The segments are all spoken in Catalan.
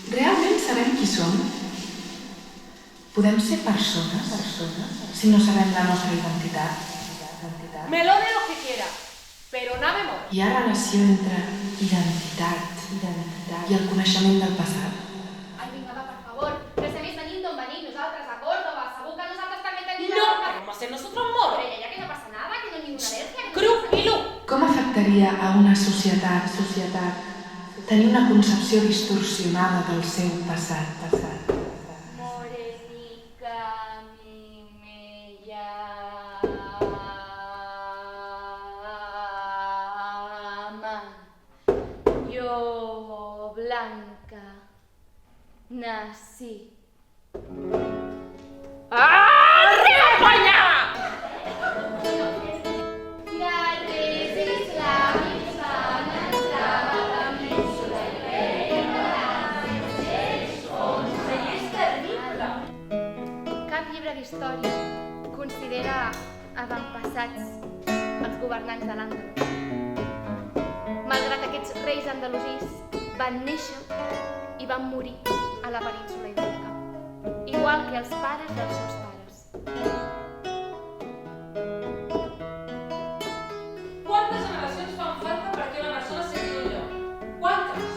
Realment sabem qui som? Podem ser persones si no sabem la nostra identitat? Me lo de lo que quiera, pero nada more. Hi ha relació entre identitat i el coneixement del passat? Ai, vinga, va, per favor. Que si a més venim d'on venim nosaltres, a Córdoba. Segur que nosaltres també tenim... No, vamos a ser nosotros moros. Però ya que no passa nada, que no hi ha ninguna alergia. Cruz y Lu. Com afectaria a una societat tenir una concepció distorsionada del seu passat? Morenica, mi me llaman. Yo, Blanca, nací. ¡Arriba España! Cap llibre d'història considera avantpassats els governants de l'Àndalus. Malgrat aquests reis andalusís van néixer i van morir a la península Ibèrica, igual que els pares dels seus pares. ¿Cuántas generacions fan falta para que una persona se quede yo? ¿Cuántas?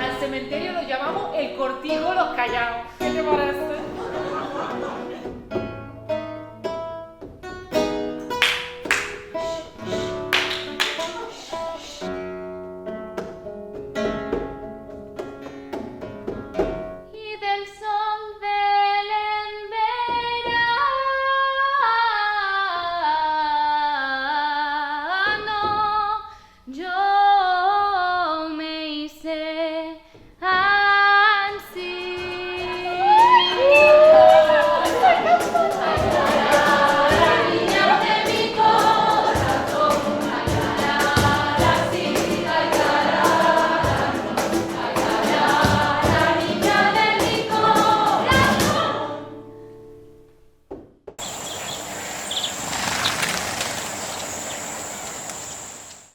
Al cementerio lo llamamos el cortijo de los callados. ¿Qué te parece?